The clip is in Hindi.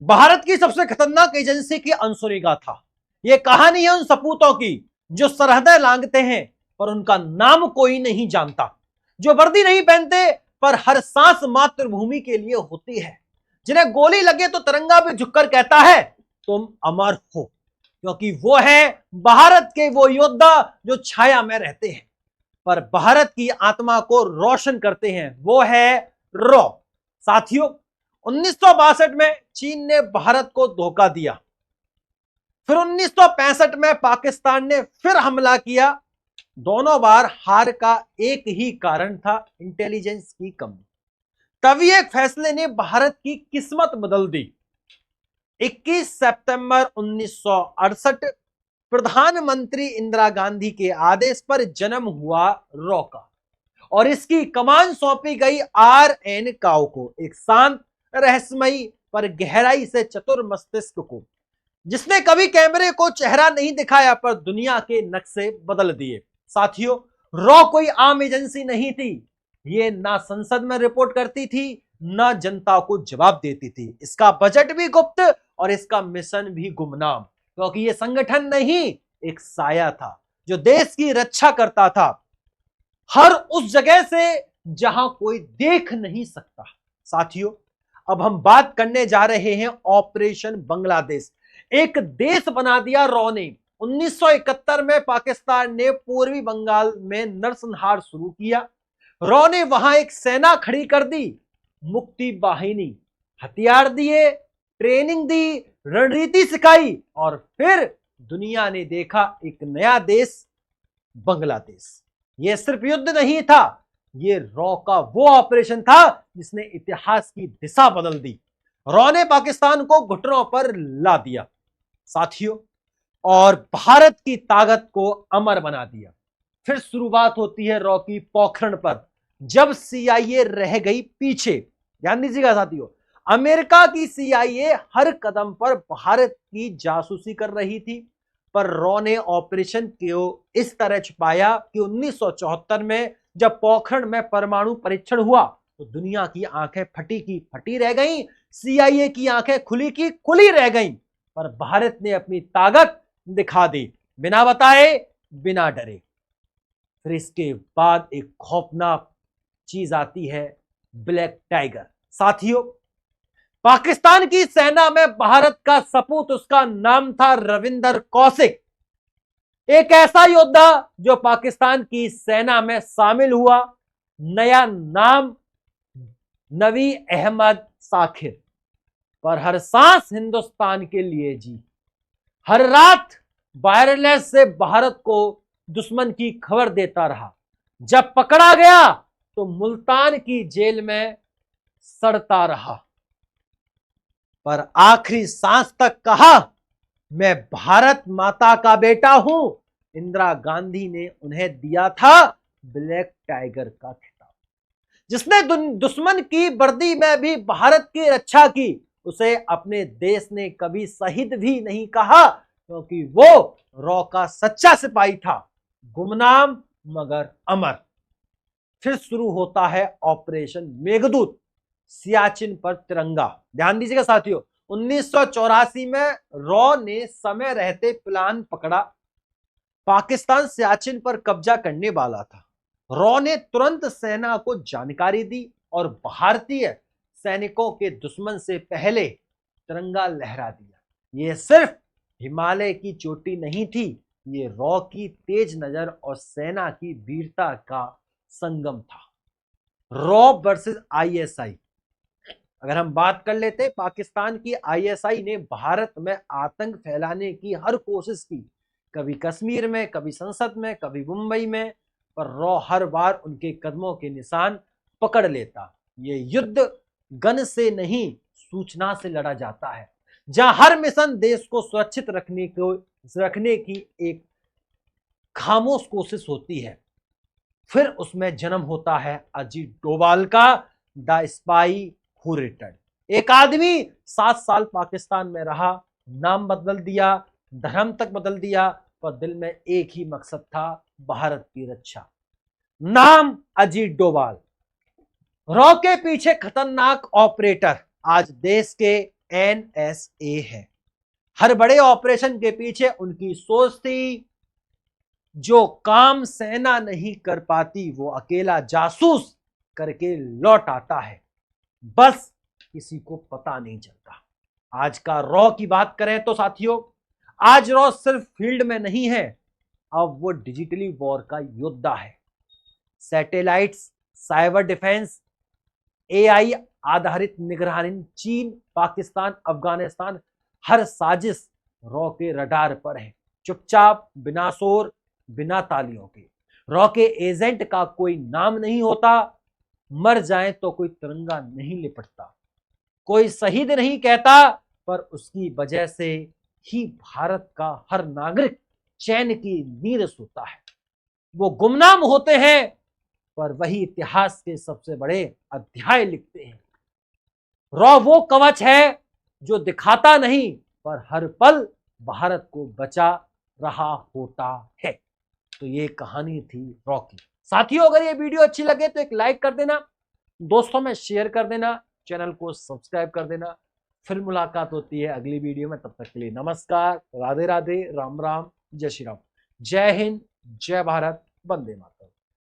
भारत की सबसे खतरनाक एजेंसी की अनसुनी गाथा। यह कहानी है उन सपूतों की जो सरहदें लांघते हैं पर उनका नाम कोई नहीं जानता, जो वर्दी नहीं पहनते पर हर सांस मातृभूमि के लिए होती है, जिन्हें गोली लगे तो तिरंगा भी झुककर कहता है तुम अमर हो, क्योंकि वो है भारत के वो योद्धा जो छाया में रहते हैं पर भारत की आत्मा को रोशन करते हैं। वो है रॉ। साथियों, 1962 में चीन ने भारत को धोखा दिया, फिर 1965 में पाकिस्तान ने फिर हमला किया। दोनों बार हार का एक ही कारण था, इंटेलिजेंस की कमी। तभी एक फैसले ने भारत की किस्मत बदल दी। 21 सितंबर 1968 प्रधानमंत्री इंदिरा गांधी के आदेश पर जन्म हुआ रॉ का और इसकी कमान सौंपी गई RN काओ को, एक शांत, रहस्यमयी पर गहराई से चतुर मस्तिष्क को, जिसने कभी कैमरे को चेहरा नहीं दिखाया पर दुनिया के नक्शे बदल दिए। साथियों, रॉ कोई आम एजेंसी नहीं थी। ये ना संसद में रिपोर्ट करती थी, ना जनता को जवाब देती थी। इसका बजट भी गुप्त और इसका मिशन भी गुमनाम, क्योंकि ये संगठन नहीं, एक साया था जो देश की रक्षा करता था, हर उस जगह से जहां कोई देख नहीं सकता। साथियों, अब हम बात करने जा रहे हैं ऑपरेशन बांग्लादेश। एक देश बना दिया रॉ ने। 1971 में पाकिस्तान ने पूर्वी बंगाल में नरसंहार शुरू किया। रॉ ने वहां एक सेना खड़ी कर दी, मुक्ति वाहिनी, हथियार दिए, ट्रेनिंग दी, रणनीति सिखाई और फिर दुनिया ने देखा एक नया देश, बांग्लादेश। यह सिर्फ युद्ध नहीं था, यह रॉ का वो ऑपरेशन था जिसने इतिहास की दिशा बदल दी। रॉ ने पाकिस्तान को घुटनों पर ला दिया साथियों, और भारत की ताकत को अमर बना दिया। फिर शुरुआत होती है रॉ की पोखरण पर, जब CIA रह गई पीछे। ध्यान दीजिएगा साथियों, अमेरिका की CIA हर कदम पर भारत की जासूसी कर रही थी, पर रॉ ने ऑपरेशन को इस तरह छुपाया कि 1974 में जब पोखरण में परमाणु परीक्षण हुआ तो दुनिया की आंखें फटी की फटी रह गईं, CIA की आंखें खुली की खुली रह गईं, पर भारत ने अपनी ताकत दिखा दी, बिना बताए, बिना डरे। फिर इसके बाद एक खौफनाक चीज आती है, ब्लैक टाइगर। साथियों, पाकिस्तान की सेना में भारत का सपूत, उसका नाम था रविंदर कौशिक, एक ऐसा योद्धा जो पाकिस्तान की सेना में शामिल हुआ। नया नाम नवी अहमद साखिर, पर हर सांस हिंदुस्तान के लिए जी। हर रात वायरलेस से भारत को दुश्मन की खबर देता रहा। जब पकड़ा गया तो मुल्तान की जेल में सड़ता रहा, पर आखिरी सांस तक कहा मैं भारत माता का बेटा हूं। इंदिरा गांधी ने उन्हें दिया था ब्लैक टाइगर का खिताब। जिसने दुश्मन की वर्दी में भी भारत की रक्षा की, उसे अपने देश ने कभी शहीद भी नहीं कहा, क्योंकि वो रॉ का सच्चा सिपाही था, गुमनाम मगर अमर। फिर शुरू होता है ऑपरेशन मेघदूत, सियाचिन पर तिरंगा। ध्यान दीजिएगा साथियों, 1984 में रॉ ने समय रहते प्लान पकड़ा। पाकिस्तान सियाचिन पर कब्जा करने वाला था। रॉ ने तुरंत सेना को जानकारी दी और भारतीय सैनिकों के दुश्मन से पहले तिरंगा लहरा दिया। यह सिर्फ हिमालय की चोटी नहीं थी, ये रॉ की तेज नजर और सेना की वीरता का संगम था। Raw versus ISI। अगर हम बात कर लेते, पाकिस्तान की ISI ने भारत में आतंक फैलाने की हर कोशिश की, कभी कश्मीर में, कभी संसद में, कभी मुंबई में, पर रॉ हर बार उनके कदमों के निशान पकड़ लेता। ये युद्ध गन से नहीं, सूचना से लड़ा जाता है, जहां हर मिशन देश को सुरक्षित रखने की एक खामोश कोशिश होती है। फिर उसमें जन्म होता है अजीत डोभाल का द स्पाई हु रिटर्न। एक आदमी 7 साल पाकिस्तान में रहा, नाम बदल दिया, धर्म तक बदल दिया, पर दिल में एक ही मकसद था, भारत की रक्षा। नाम अजीत डोभाल। रॉ के पीछे खतरनाक ऑपरेटर आज देश के NSA है। हर बड़े ऑपरेशन के पीछे उनकी सोच थी, जो काम सेना नहीं कर पाती वो अकेला जासूस करके लौट आता है, बस किसी को पता नहीं चलता। आज का रॉ की बात करें तो साथियों, आज रॉ सिर्फ फील्ड में नहीं है, अब वो डिजिटली वॉर का योद्धा है। सैटेलाइट्स, साइबर डिफेंस, AI आधारित निगरानी, चीन, पाकिस्तान, अफगानिस्तान, हर साजिश रॉ के रडार पर है। चुपचाप, बिना शोर, बिना तालियों के। रॉ के एजेंट का कोई नाम नहीं होता, मर जाए तो कोई तिरंगा नहीं लिपटता, कोई शहीद नहीं कहता, पर उसकी वजह से ही भारत का हर नागरिक चैन की नींद सोता है। वो गुमनाम होते हैं, पर वही इतिहास के सबसे बड़े अध्याय लिखते हैं। रॉ वो कवच है जो दिखाता नहीं, पर हर पल भारत को बचा रहा होता है। तो ये कहानी थी रॉ की। साथियों, अगर ये वीडियो अच्छी लगे तो एक लाइक कर देना, दोस्तों में शेयर कर देना, चैनल को सब्सक्राइब कर देना। फिर मुलाकात होती है अगली वीडियो में, तब तक के लिए नमस्कार, राधे राधे, राम राम, जय श्री राम, जय हिंद, जय भारत, वंदे मातरम।